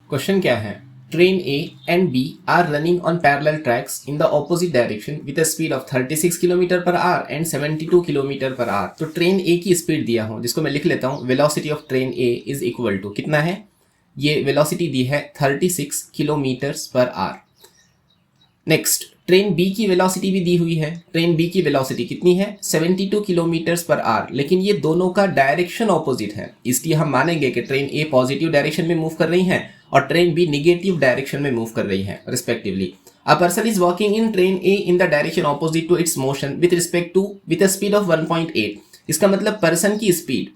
Question क्या है? Train A and B are running on parallel tracks in the opposite direction with a speed of 36 kilometre per hour and 72 kilometre per hour. तो train A की स्पीड दिया हो, जिसको मैं लिख लेता हूँ, velocity of train A is equal to कितना है? ये वेलोसिटी दी है 36 kilometres per hour. Next, train B की वेलोसिटी भी दी हुई है। ट्रेन बी की वेलोसिटी कितनी है? 72 किलोमीटर्स पर आवर। लेकिन ये दोनों का डायरेक्शन ऑपोजिट है, इसलिए हम मानेंगे कि ट्रेन ए पॉजिटिव डायरेक्शन में मूव कर रही है और ट्रेन बी निगेटिव डायरेक्शन में मूव कर रही है respectively. A person is walking in train A in the direction opposite to its motion with respect to with a speed of 1.8। इसका मतलब पर्सन की स्पीड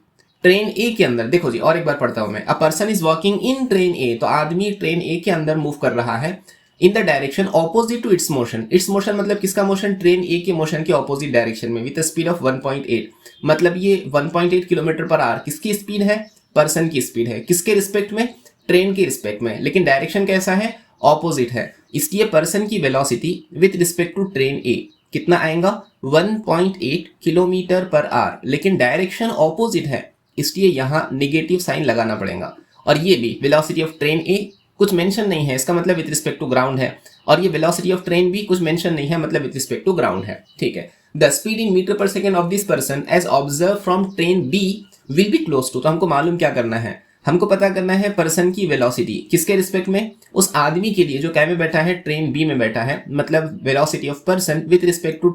ट्रेन ए के अंदर, देखो जी और एक बार पढ़ता हूं मैं। A person is walking in train A, तो आदमी ट्रेन ए के अंदर मूव कर रहा है in the direction opposite to its motion. Its motion मतलब किसका मोशन? ट्रेन ए के मोशन के ऑपोजिट डायरेक्शन में विद स्पीड ऑफ 1.8। मतलब ये 1.8 किलोमीटर पर आवर किसकी स्पीड है? पर्सन की स्पीड है। किसके रिस्पेक्ट में? ट्रेन के रिस्पेक्ट में। लेकिन डायरेक्शन कैसा है? ऑपोजिट है। इसलिए पर्सन की velocity with respect to train A कितना आएगा? 1.8 किलोमीटर पर आवर। लेकिन डायरेक्शन ऑपोजिट है, इसलिए यहां निगेटिव साइन लगाना पड़ेगा। और ये भी वेलोसिटी ऑफ ट्रेन ए कुछ मेंशन नहीं है, इसका मतलब विद रिस्पेक्ट टू ग्राउंड है। और ये वेलोसिटी ऑफ ट्रेन भी कुछ मेंशन नहीं है, मतलब विद रिस्पेक्ट टू ग्राउंड है। ठीक है। The speed in metre per second of this person as observe from train B will be close to. तो हमको मालूम क्या करना है? हमको पता करना है पर्सन की वेलोसिटी किसके रिस्पेक्ट में? उस आदमी के लिए जो क्या में बैठा है? ट्रेन बी में बैठा है। मतलब velocity of person with respect to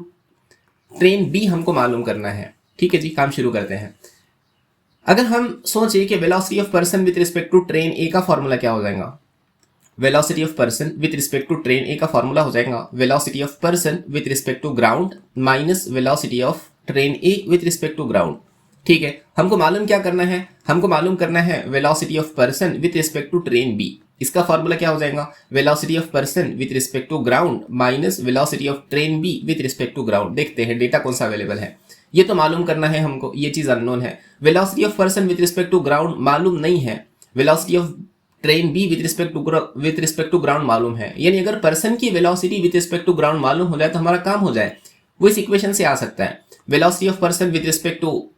train B हमको मालूम करना है। ठीक है जी, काम शुरू करते हैं। अगर हम सोचे कि velocity of person with respect to train A का फॉर्मूला क्या हो जाएगा? Velocity of person with respect to train A का फॉर्मूला हो जाएगा velocity of person with respect to ground minus velocity of train A with respect to ground. ठीक है। हमको मालूम क्या करना है? हमको मालूम करना है velocity of person with respect to train B. इसका फॉर्मूला क्या हो जाएगा? Velocity of person with respect to ground minus velocity of train B with respect to ground. देखते हैं डेटा कौन सा अवेलेबल है। ये तो मालूम करना है हमको, ये चीज अननोन है। Velocity of person with respect to ground मालूम नहीं है, velocity of train B with respect to ground मालूम है। यानी अगर पर्सन की velocity with respect to ground मालूम हो जाए तो हमारा काम हो जाए। वो इस इक्वेशन से आ सकता है। Velocity of person with respect to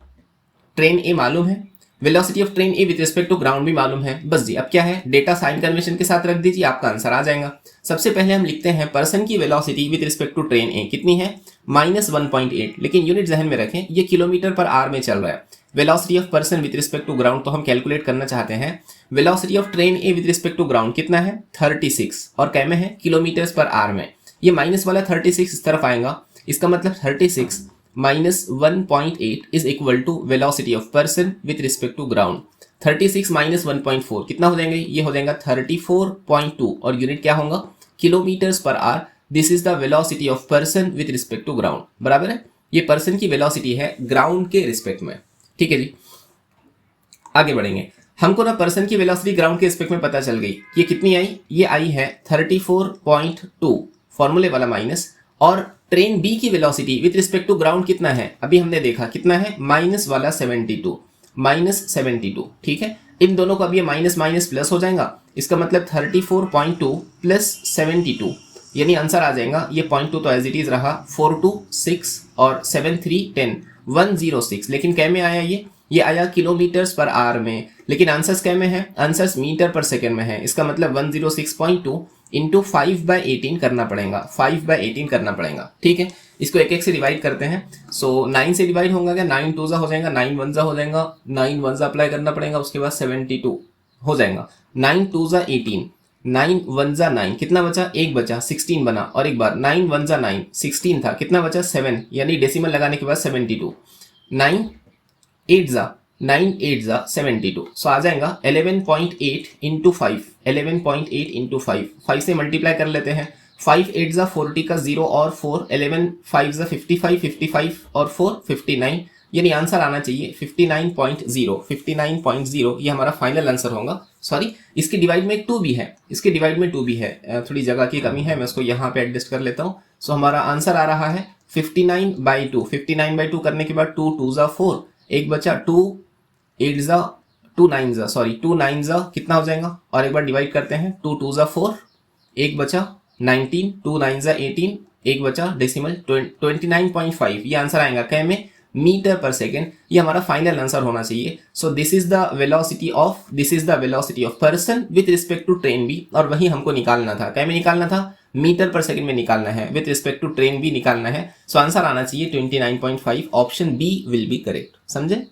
train A मालूम है, velocity of train A with respect to ground भी मालूम है। बस जी, अब क्या है? डेटा साइन कन्वेंशन के साथ रख दीजिए, आपका आंसर आ जाएगा। सबसे पहले हम लिखते हैं पर्सन की velocity with respect to train A कितनी है? -1.8। लेकिन यूनिट जहन में रखें, ये किलोमीटर पर आवर में चल रहा है। Velocity of person with respect to ground तो हम कैलकुलेट करना चाहते हैं। Velocity of train A with respect to ground कितना है? 36। और क्या में है? किलोमीटर्स पर आवर में। ये माइनस वाला 36 इस तरफ आएगा। इसका मतलब 36 minus 1.8 is equal to velocity of person with respect to ground. 36 minus 1.4 कितना हो जाएंगे? ये हो जाएगा 34.2 और यूनिट क्या होगा? Kilometres per hour. This is the velocity of person with respect to ground. बराबर है? ये पर्सन की वेलोसिटी है ग्राउंड के रिस्पेक्ट में। ठीक है जी, आगे बढ़ेंगे। हमको ना पर्सन की वेलोसिटी ग्राउंड के रिस्पेक्ट में पता चल गई। ये कितनी आई? ये आई है 34.2 फॉर्मूले वाला माइनस। और ट्रेन बी की velocity with respect to ground कितना है? अभी हमने देखा कितना है? माइनस वाला 72, -72। ठीक है। इन दोनों का अब ये माइनस माइनस प्लस हो जाएगा। इसका मतलब 34.2 प्लस 72, यानी आंसर आ जाएगा। ये 0.2 तो एज इट इज रहा, 4 2 6 और 7 3 10 106। लेकिन कै में आया? ये आया किलोमीटर्स पर आवर में। लेकिन आंसर्स कै में है? आंसर्स मीटर पर सेकेंड में है। इसका मतलब 106.2 इंटू 5/18 करना पड़ेगा। 5/18 करना पड़ेगा। ठीक है। इसको एक एक से डिवाइड करते हैं। सो 9 से डिवाइड होगा क्या? 9 2 हो जाएगा, 9 1 हो जाएगा, 9 1 अप्लाई करना पड़ेगा। उसके बाद 72 हो जाएगा। 9 2 18, 9 1 9, कितना बचा? एक बचा, 16 बना। और एक बार 9 1 9, 16 था, कितना बचा? 7, यानी डेसिमल लगाने के बाद 72। 9 8 72। सो आ जाएगा 11.8 इंटू 5, 11.8 इंटू 5। 5 से मल्टीप्लाई कर लेते हैं। 5 8 40 का 0 और 4, 11 5 55, 55 और 4 59, यानी आंसर आना चाहिए 59.0। 59.0 ये हमारा फाइनल आंसर होगा। सॉरी, इसके डिवाइड में 2 भी है, इसके डिवाइड में 2 भी है, थोड़ी जगह की कमी है, मैं उसको यहाँ पे एडजस्ट कर लेता हूँ। सो हमारा आंसर आ रहा है 59/2। 59/2 करने के बाद 2 2 4, एक बचा 2 8 2 9 सॉरी 2 9 कितना हो जाएगा? और एक बार डिवाइड करते हैं। 2 2 4, एक बचा 19, 2 9 18, एक बचा डेसिमल 29.5। ये आंसर आएगा कै में? मीटर पर सेकेंड, ये हमारा फाइनल आंसर होना चाहिए। So this is the velocity of person with respect to train B, और वही हमको निकालना था। क्या में निकालना था? मीटर पर सेकंड में निकालना है, with respect to train B निकालना है। सो आंसर आना चाहिए 29.5। Option B will be correct. समझे?